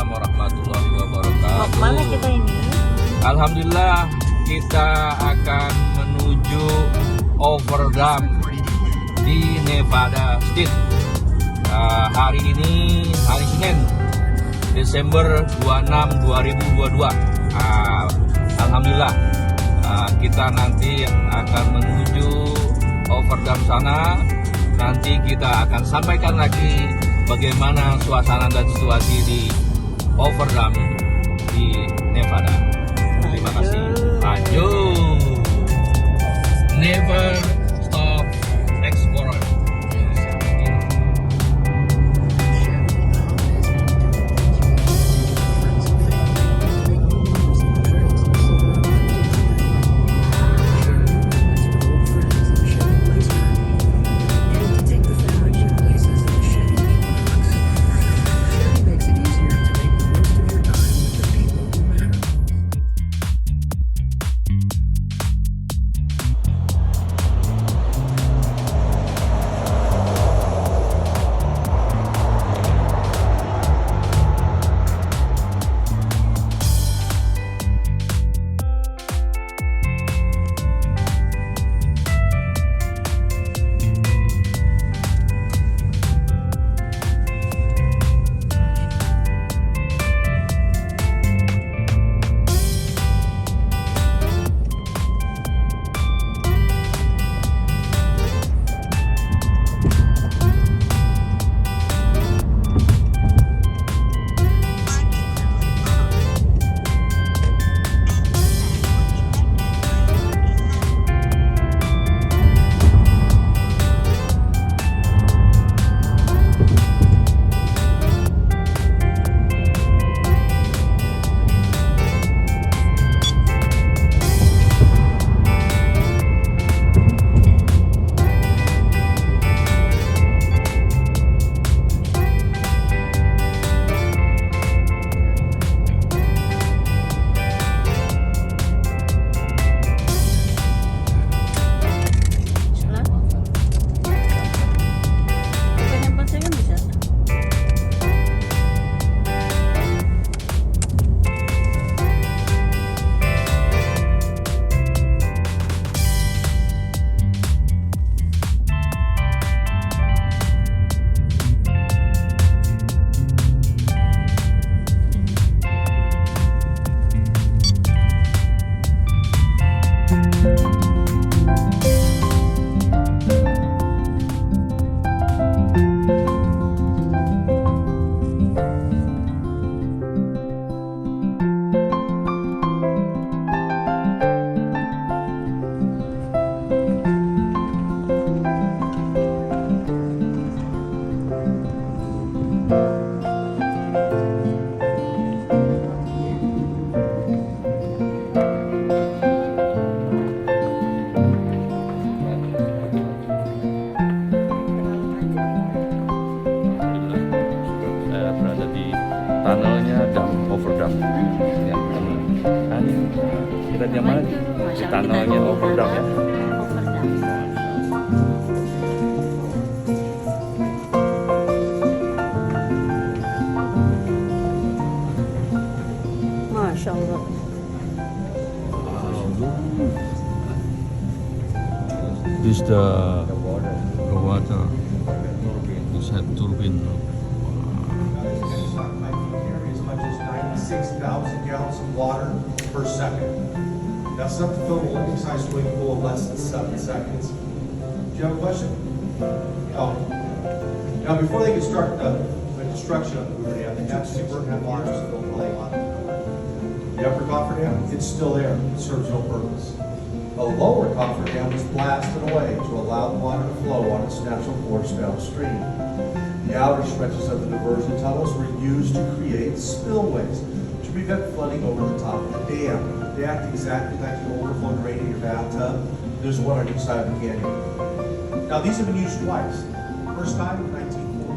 warahmatullahi wabarakatuh. Mana kita ini? Alhamdulillah kita akan menuju overdam di Nevada State. Hari ini hari Senin, Desember 26, 2022. Alhamdulillah kita nanti akan menuju overdam sana. Nanti kita akan sampaikan lagi bagaimana suasana dan situasi di overdam di Nevada. Terima kasih. Lanjut. Never stop exploring. Overdam. Ya, ini kita di mana? Di tunnelnya overdam ya. Masya Allah. This the water. This had turbine. 6,000 gallons of water per second. That's enough to fill an Olympic-sized swimming pool in less than 7 seconds. Do you have a question? Oh. Now, before they can start the construction of the Hoover Dam, they have to super waters to build the on. The upper coffer dam, it's still there. It serves no purpose. The lower coffer dam was blasted away to allow the water to flow on its natural course downstream. The outer stretches of the diversion tunnels were used to create spillways to prevent flooding over the top of the dam. They act exactly like the overflow drain in your bathtub. There's one on each side of the canyon. Now these have been used twice. First time in 1941.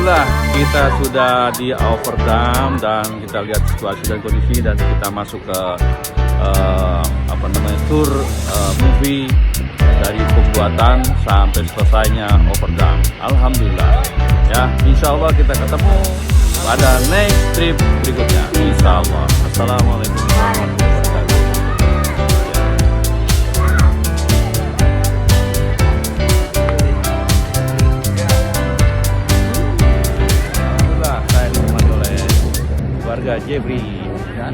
Alhamdulillah kita sudah di Overdam dan kita lihat situasi dan kondisi dan kita masuk ke tour movie dari pembuatan sampai selesainya Overdam. Alhamdulillah ya, insya Allah kita ketemu pada next trip berikutnya, insya Allah. Assalamualaikum warahmatullahi wabarakatuh. Alhamdulillah saya ditemani oleh keluarga Jebri kan.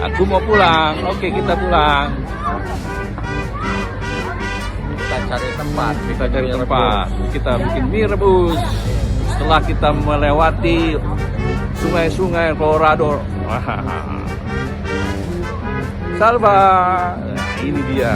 Aku mau pulang. Oke, kita pulang. Kita cari tempat. Kita bikin mie rebus. Setelah kita melewati sungai-sungai Colorado. Salva. Nah, ini dia.